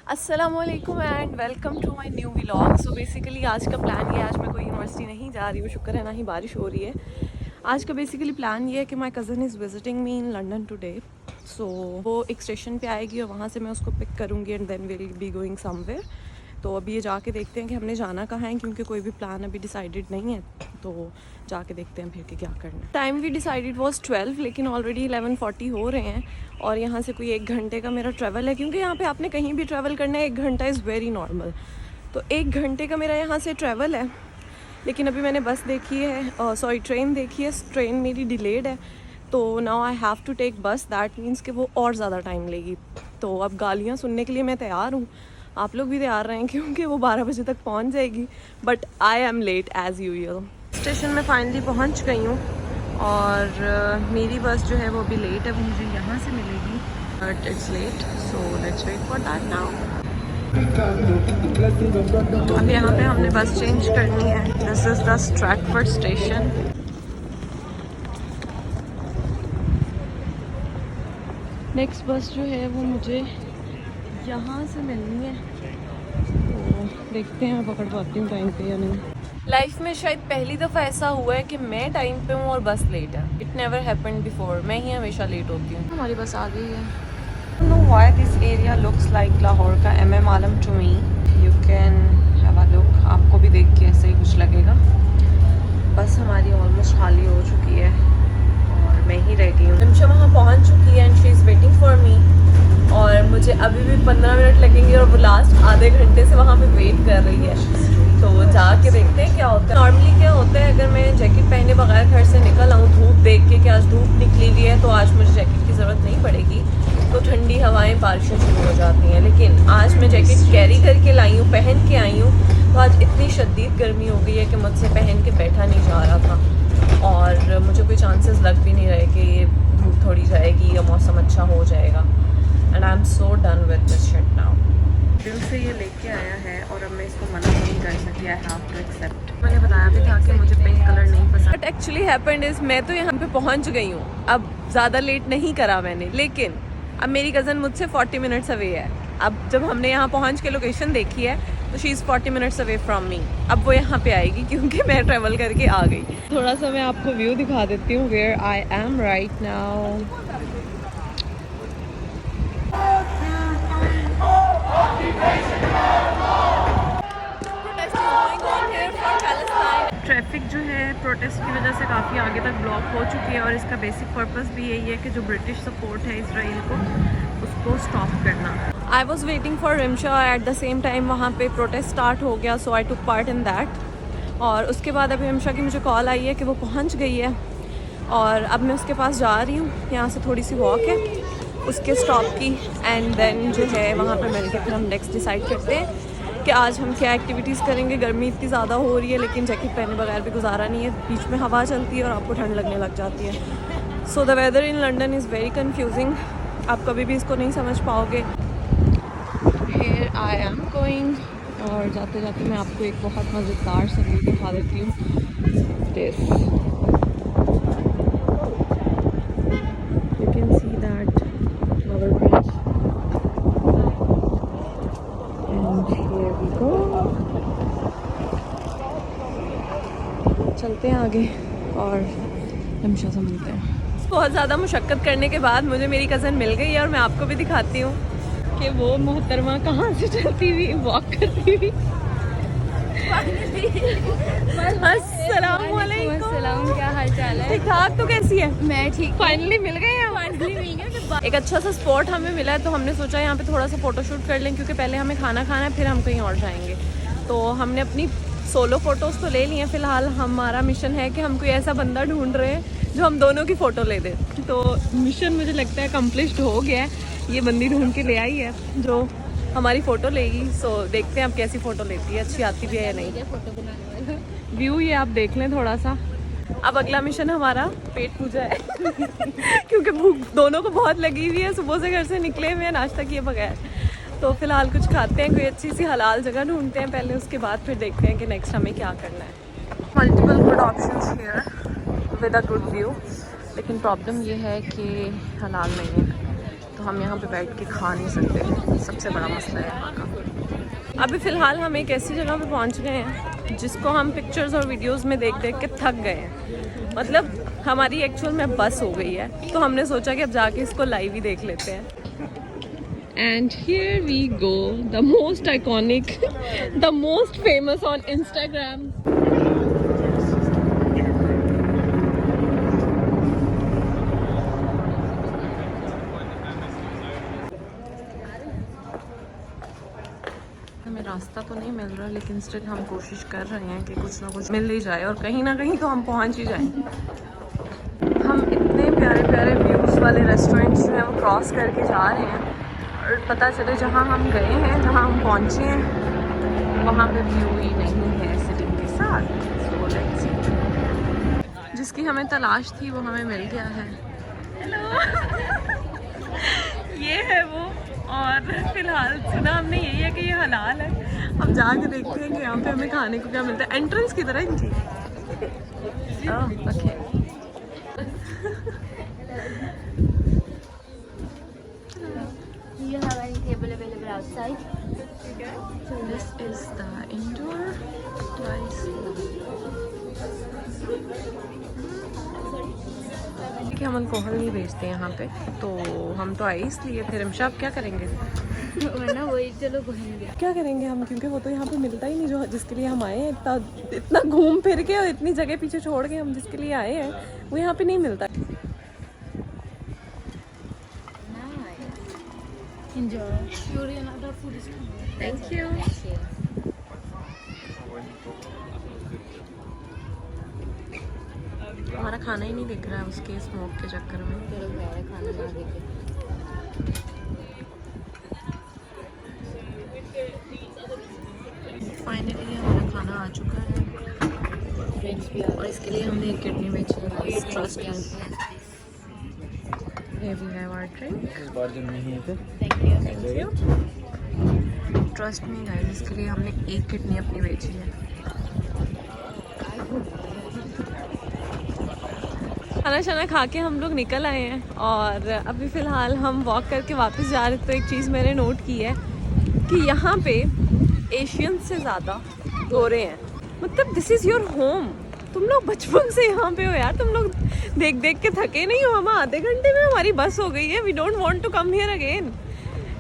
अस्सलामुअलैकुम and welcome to my new vlog. So basically आज का प्लान ये है, आज मैं कोई यूनिवर्सिटी नहीं जा रही हूँ, शुक्र है ना ही बारिश हो रही है। आज का बेसिकली प्लान ये है कि my cousin is visiting me in London today. So वो एक स्टेशन पे आएगी और वहाँ से मैं उसको पिक करूँगी and then will be going somewhere. तो अभी ये जाके देखते हैं कि हमने जाना कहाँ है, क्योंकि कोई भी प्लान अभी डिसाइडेड नहीं है। तो जाके देखते हैं फिर कि क्या करना है। टाइम वी डिसाइडेड वॉज 12, लेकिन ऑलरेडी 11:40 हो रहे हैं और यहाँ से कोई 1 घंटे का मेरा ट्रैवल है, क्योंकि यहाँ पे आपने कहीं भी ट्रैवल करना है 1 घंटा इज़ वेरी नॉर्मल। तो 1 घंटे का मेरा यहाँ से ट्रैवल है। लेकिन अभी मैंने बस देखी है, सॉरी ट्रेन देखी है, ट्रेन मेरी डिलेड है। तो now I have to take bus, that means कि वो और ज़्यादा टाइम लेगी। तो अब गालियाँ सुनने के लिए मैं तैयार हूँ, आप लोग भी तैयार रहें, क्योंकि वो 12 बजे तक पहुँच जाएगी। But I am late as usual. Station में फाइनली पहुँच गई हूँ और मेरी बस जो है वो अभी लेट है, वो मुझे यहाँ से मिलेगी but it's late, so let's wait for that now. अब यहाँ पे हमने बस चेंज करनी है। This is the Stratford station. Next bus जो है वो मुझे यहाँ से मिलनी है, तो देखते हैं मैं पकड़ पाती हूँ टाइम पे या नहीं। लाइफ में शायद पहली दफ़ा ऐसा हुआ है कि मैं टाइम पे हूँ और बस लेट है। इट नेवर हैपेंड बिफोर, मैं ही हमेशा लेट होती हूँ। हमारी बस आ गई है। I don't know why this area looks like Lahore का MM Alam to me. You can have a look. आपको भी देख के ऐसे ही कुछ लगेगा। बस हमारी ऑलमोस्ट खाली हो चुकी है और मैं ही रह गई हूँ। रिमशा वहाँ पहुँच चुकी है and she is waiting for me. और मुझे अभी भी 15 मिनट लगेंगे और वो लास्ट आधे घंटे से वहाँ पे वेट कर रही है। तो जाके देखते हैं क्या होता है। नॉर्मली क्या होता है, अगर मैं जैकेट पहने बगैर घर से निकल आऊँ धूप देख के कि आज धूप निकली हुई है, तो आज मुझे जैकेट की ज़रूरत नहीं पड़ेगी, तो ठंडी हवाएं बारिशें शुरू हो जाती हैं। लेकिन आज मैं जैकेट कैरी करके लाई हूँ, पहन के आई हूँ, तो आज इतनी शदीद गर्मी हो गई है कि मुझसे पहन के बैठा नहीं जा रहा था और मुझे कोई चांसेस लग भी नहीं रहे कि ये धूप थोड़ी जाएगी या मौसम अच्छा हो जाएगा। And I am so done with this shit now. दिल से ये लेके आया है और अब मैं इसको मना नहीं कर सकती। I have to accept. मैंने बताया भी था कि मुझे पिंक कलर नहीं पसंद। बट एक्चुअली हैपेंड इज मैं तो यहाँ पे पहुँच गई हूँ, अब ज़्यादा लेट नहीं करा मैंने, लेकिन अब मेरी कज़न मुझसे 40 मिनट्स अवे है। अब जब हमने यहाँ पहुँच के लोकेशन देखी है तो she is 40 minutes away from me. अब वो यहाँ पे आएगी क्योंकि मैं ट्रेवल करके आ गई। थोड़ा सा मैं आपको व्यू दिखा देती हूँ where I am right now. Traffic जो है प्रोटेस्ट की वजह से काफ़ी आगे तक ब्लॉक हो चुकी है और इसका बेसिक पर्पस भी यही है कि जो ब्रिटिश सपोर्ट है इसराइल को, उसको स्टॉप करना। I was waiting for Rimsha, at the same time वहाँ पे प्रोटेस्ट स्टार्ट हो गया, सो आई टुक पार्ट इन दैट। और उसके बाद अभी रिमशा की मुझे कॉल आई है कि वो पहुँच गई है और अब मैं उसके पास जा रही हूँ। यहाँ से थोड़ी सी वॉक है उसके स्टॉप की, एंड देन जो है वहाँ पर मिल के फिर हम नेक्स्ट डिसाइड करते हैं कि आज हम क्या एक्टिविटीज़ करेंगे। गर्मी इतनी ज़्यादा हो रही है लेकिन जैकेट पहने बगैर भी गुजारा नहीं है, बीच में हवा चलती है और आपको ठंड लगने लग जाती है। So the weather in London is very confusing, आप कभी भी इसको नहीं समझ पाओगे। हियर आई एम गोइंग, और जाते जाते मैं आपको एक बहुत मज़ेदार सा व्यू दिखा देती हूँ। This you can see that flower bridge and here we go. चलते हैं आगे और रिमशा से मिलते हैं। बहुत ज़्यादा मुशक्क़त करने के बाद मुझे मेरी कज़न मिल गई है और मैं आपको भी दिखाती हूँ कि वो मोहतरमा कहाँ से चलती हुई वॉक करती हुई। अस्सलाम, क्या हाल चाल है? ठीक ठाक, तो कैसी है? मैं ठीक। फाइनली मिल गए हैं। एक अच्छा सा स्पॉट हमें मिला है, तो हमने सोचा यहाँ पे थोड़ा सा फ़ोटोशूट कर लें, क्योंकि पहले हमें खाना खाना है फिर हम कहीं और जाएंगे। तो हमने अपनी सोलो फ़ोटोज़ तो ले ली हैं फ़िलहाल। हमारा मिशन है कि हम कोई ऐसा बंदा ढूंढ रहे हैं जो हम दोनों की फ़ोटो ले दे। तो मिशन मुझे लगता है कम्प्लीट हो गया है। ये बंदी ढूंढ के ले आई है जो हमारी फ़ोटो लेगी। सो देखते हैं अब कैसी फ़ोटो लेती है, अच्छी आती भी है या नहीं। फोटो बनाने वाला व्यू ये आप देख लें थोड़ा सा। अब अगला मिशन हमारा पेट पूजा है क्योंकि भूख दोनों को बहुत लगी हुई है, सुबह से घर से निकले हुए हैं नाश्ता किए बगैर। तो फ़िलहाल कुछ खाते हैं, कोई अच्छी सी हलाल जगह ढूंढते हैं पहले, उसके बाद फिर देखते हैं कि नेक्स्ट हमें क्या करना है। Multiple good options here with a good view, लेकिन प्रॉब्लम ये है कि हलाल नहीं है, तो हम यहाँ पे बैठ के खा नहीं सकते, सबसे बड़ा मसला है यहाँ का। अभी फ़िलहाल हम एक ऐसी जगह पे पहुँच गए हैं जिसको हम पिक्चर्स और वीडियोस में देख देख के थक गए हैं। मतलब हमारी एक्चुअल में बस हो गई है, तो हमने सोचा कि अब जाके इसको लाइव ही देख लेते हैं। And here we go, the most iconic, the most famous on Instagram. हमें रास्ता तो नहीं मिल रहा, लेकिन स्टिल हम कोशिश कर रहे हैं कि कुछ ना कुछ मिल ही जाए और कहीं ना कहीं तो हम पहुंच ही जाएं। हम इतने प्यारे प्यारे व्यूज़ वाले रेस्टोरेंट्स जो हैं वो क्रॉस करके जा रहे हैं और पता चले जहाँ हम गए हैं, जहाँ हम पहुँचे हैं, वहाँ पे व्यू ही नहीं है सिटी के साथ। So let's see। जिसकी हमें तलाश थी वो हमें मिल गया है। हेलो ये है वो। और फिलहाल सुना हमने यही है कि ये हलाल है। अब जाके देखते हैं कि यहाँ पे हमें खाने को क्या मिलता है। एंट्रेंस की तरह इनकी। Okay. You have any table available outside? So this is the indoor twice. कि हम अल्कोहल नहीं बेचते यहाँ पे, तो हम तो आए इसलिए। फिर हमशा अब क्या करेंगे? वरना वही चलो घूमेंगे। क्या करेंगे हम, क्योंकि वो तो यहाँ पे मिलता ही नहीं जो जिसके लिए हम आए हैं। इतना घूम फिर के और इतनी जगह पीछे छोड़ के हम जिसके लिए आए हैं वो यहाँ पे नहीं मिलता। Enjoy. Surely another food is coming. Thank you. हमारा खाना ही नहीं दिख रहा है उसके स्मोक के चक्कर में। चलो मेरा खाना ना देखे। फाइनली हमारा खाना आ चुका है और इसके लिए हमने एक किडनी बेची है। Trust we have our drink. Thank you. Trust me guys, इसके लिए हमने एक किडनी अपनी बेची है। खाना शाना खा के हम लोग निकल आए हैं और अभी फ़िलहाल हम वॉक करके वापस जा रहे थे। तो एक चीज़ मैंने नोट की है कि यहाँ पे एशियन से ज़्यादा गोरे हैं। मतलब दिस इज़ योर होम। तुम लोग बचपन से यहाँ पे हो यार, तुम लोग देख देख के थके नहीं हो। हम आधे घंटे में हमारी बस हो गई है। We don't want to come here again.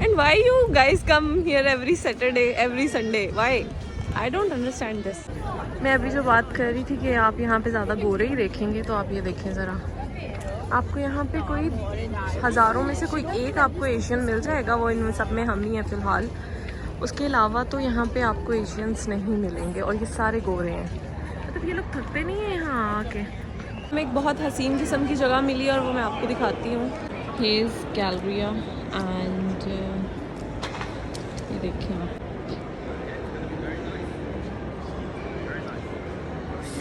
And why you guys come here every Saturday every Sunday? Why? I don't understand this. मैं अभी जो बात कर रही थी कि आप यहाँ पे ज़्यादा गोरे ही देखेंगे, तो आप ये देखें ज़रा, आपको यहाँ पे कोई हज़ारों में से कोई एक आपको एशियन मिल जाएगा। वो इन सब में हम ही हैं फ़िलहाल। उसके अलावा तो यहाँ पे आपको एशियंस नहीं मिलेंगे और ये सारे गोरे हैं। मतलब ये लोग थकते नहीं हैं यहाँ आके। हमें एक बहुत हसीन किस्म की जगह मिली और वो मैं आपको दिखाती हूँ। हेज़ गैलरिया एंड ये देखिए आप,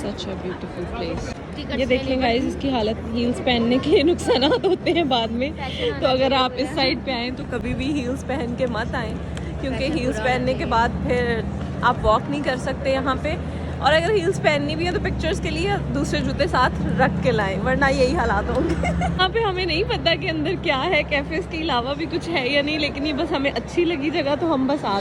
सच अ ब्यूटीफुल प्लेस। ये देखें गाइस, इसकी हालत, हील्स पहनने के नुकसान होते हैं बाद में। तो अगर आप इस साइड पे आएँ तो कभी भी हील्स पहन के मत आएँ, क्योंकि हील्स पहनने के बाद फिर आप वॉक नहीं कर सकते यहाँ पे। और अगर हील्स पहननी भी है तो पिक्चर्स के लिए दूसरे जूते साथ रख के लाएं, वरना यही हालात होंगे। यहाँ पे हमें नहीं पता कि अंदर क्या है, कैफेज के अलावा भी कुछ है या नहीं, लेकिन ये बस हमें अच्छी लगी जगह तो हम बस आ।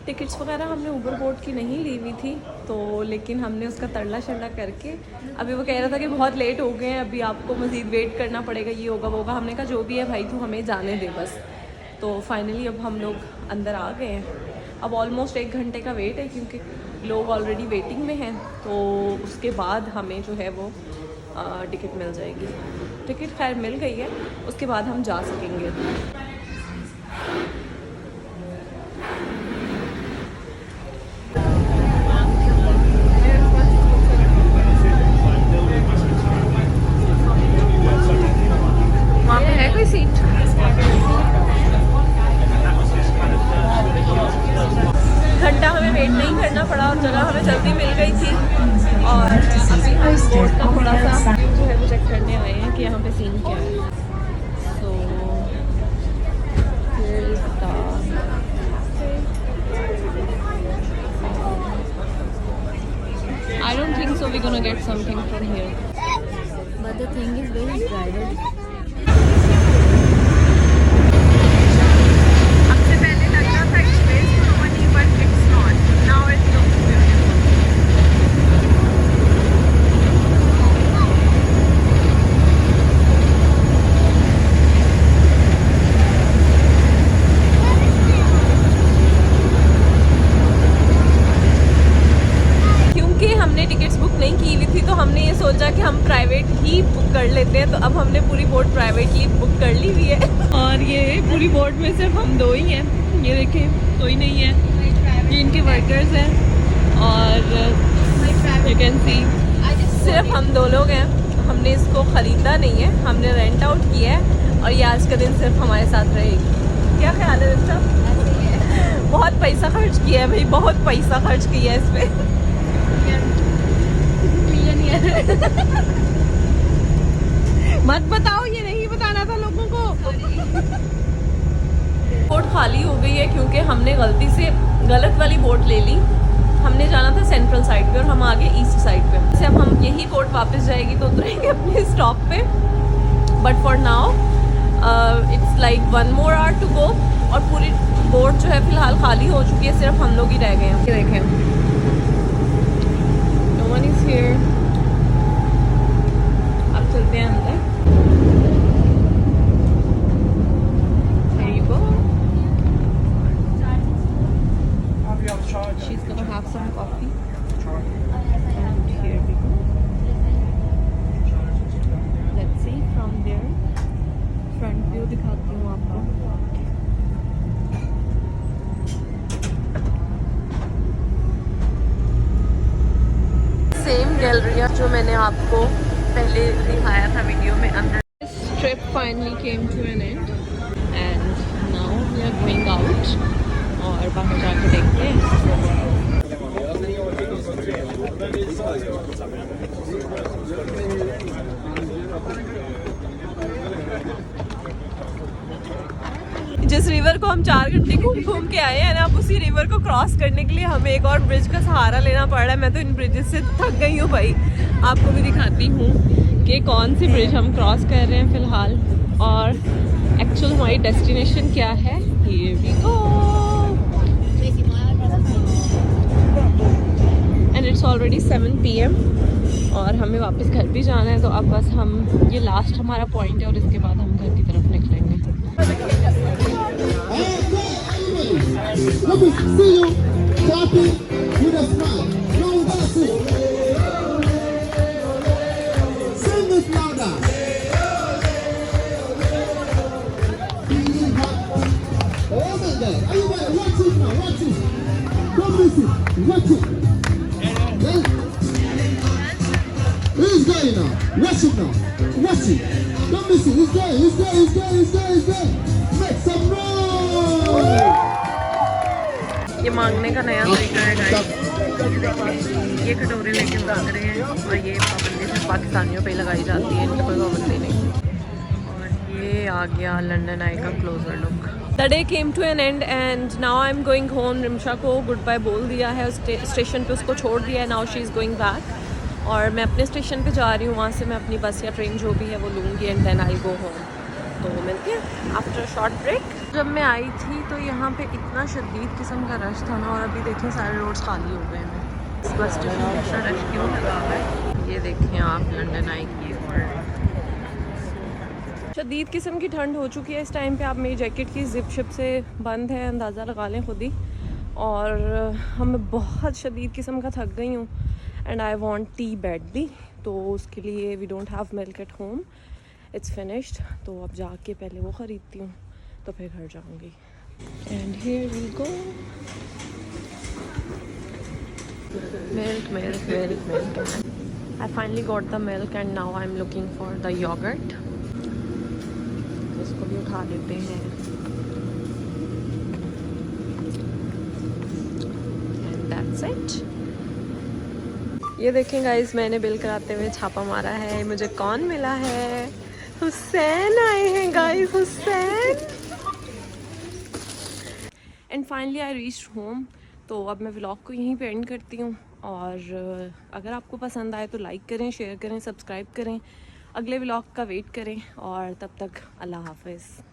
टिकट्स वगैरह हमने ऊबर बोर्ड की नहीं ली हुई थी, तो लेकिन हमने उसका तरला शरला करके, अभी वो कह रहा था कि बहुत लेट हो गए हैं, अभी आपको मज़ीद वेट करना पड़ेगा, ये होगा वो होगा। हमने कहा जो भी है भाई तू हमें जाने दे बस। तो फाइनली अब हम लोग अंदर आ गए हैं। अब ऑलमोस्ट 1 घंटे का वेट है, क्योंकि लोग ऑलरेडी वेटिंग में हैं। तो उसके बाद हमें जो है वो टिकट मिल जाएगी। टिकट खैर मिल गई है, उसके बाद हम जा सकेंगे। वहाँ पे है कोई सीट? घंटा हमें वेट नहीं करना पड़ा और जगह हमें जल्दी मिल गई थी। और अभी हम बोर्ड का थोड़ा सा जो है वो चेक करने आए हैं कि यहाँ पे सीन क्या है। सो something from here. But the thing is very crowded. सबसे पहले लगता था it's waste of money, but it's not. Now it looks beautiful. क्योंकि हमने टिकट्स बुक नहीं की हुई थी तो हमने ये सोचा कि हम प्राइवेट ही बुक कर लेते हैं, तो अब हमने पूरी बोट प्राइवेटली बुक कर ली हुई है। और ये पूरी बोट में सिर्फ हम दो ही हैं, ये देखें कोई नहीं है, ये इनके वर्कर्स हैं और यू कैन सी सिर्फ हम दो लोग हैं। हमने इसको ख़रीदा नहीं है, हमने रेंट आउट किया है और ये आज का दिन सिर्फ हमारे साथ रहेगी। क्या ख्याल है बच्चा? बहुत पैसा खर्च किया है भाई, बहुत पैसा खर्च किया है इस पर। मत बताओ, ये नहीं बताना था लोगों को। बोट खाली हो गई है क्योंकि हमने गलती से गलत वाली बोट ले ली। हमने जाना था सेंट्रल साइड पे और हम आगे ईस्ट साइड पे। जैसे अब हम यही बोट वापस जाएगी तो उतरेंगे अपने स्टॉप पे। But for now it's like 1 more hour to go और पूरी बोट जो है फिलहाल खाली हो चुकी है, सिर्फ हम लोग ही रह गए हैं। देखें, नो वन इज हियर। अब चलते हैं अंदर। There you go. She's gonna have some coffee. And here we go. Let's see from there. Front view दिखाती हूँ आपको। सेम गैलरी जो मैंने आपको पहले दिखाया था वीडियो में अंदर। This trip finally came to an end and now we are going out और बाहर जाकर देखते हैं। जिस रिवर को हम 4 घंटे घूम के आए हैं ना, अब उसी रिवर को क्रॉस करने के लिए हमें एक और ब्रिज का सहारा लेना पड़ रहा है। मैं तो इन ब्रिजेस से थक गई हूँ भाई। आपको भी दिखाती हूँ कि कौन सी ब्रिज हम क्रॉस कर रहे हैं फ़िलहाल और एक्चुअल हमारी डेस्टिनेशन क्या है। Here we go and it's already 7 PM और हमें वापस घर भी जाना है, तो अब बस हम ये लास्ट हमारा पॉइंट है और इसके बाद हम घर की तरफ निकलेंगे। Let me see you clapping with a smile. No, that's it. Sing this louder. Oh my God! Are you ready? Watch it now. Watch it. Don't miss it. Watch it. Okay? He's going now. Watch it now. Watch it. Don't miss it. He's going. He's going. He's going. He's going. He's going. Make some noise. ये मांगने का नया तरीका है guys. ये कटोरे लेके मांग रहे हैं और ये पाबंदी सिर्फ पाकिस्तानियों पे लगाई जाती है, इनकी कोई पाबंदी नहीं। और ये आ गया लंदन आई का closer look. The day came to an end and now I am going home. Rimsha को गुड बाय बोल दिया है, स्टेशन पे उसको छोड़ दिया है। Now she is going back और मैं अपने स्टेशन पे जा रही हूँ। वहाँ से मैं अपनी बस या ट्रेन जो भी है वो लूँगी and then I go home. तो मिलते हैं आफ्टर शॉर्ट ब्रेक। जब मैं आई थी तो यहाँ पे इतना शदीद किस्म का रश था ना, और अभी देखें सारे रोड्स खाली हो गए हैं। इस बस स्टेशन पे इतना रश क्यों लगा हुआ है ये देखें आप। लंदन आई की शदीद किस्म की ठंड हो चुकी है इस टाइम पे। आप मेरी जैकेट की जिप शिप से बंद है, अंदाज़ा लगा लें खुद ही। और मैं बहुत शदीद किस्म का थक गई हूँ and I want tea badly. तो उसके लिए we don't have milk at home, it's finished. तो अब जाके पहले वो ख़रीदती हूँ तो फिर घर जाऊँगी। And here we go. Milk. I finally got the milk and now I am looking for the yogurt. इसको भी उठा लेते हैं एंड दैट्स इट। ये देखें गाइस, मैंने बिल कराते हुए छापा मारा है। मुझे कौन मिला है? हुसैन आए हैं guys, Hussain. And finally I reached home. तो अब मैं व्लॉग को यहीं पे एंड करती हूँ और अगर आपको पसंद आए तो लाइक करें, शेयर करें, सब्सक्राइब करें, अगले व्लॉग का वेट करें और तब तक अल्लाह हाफ़िज़।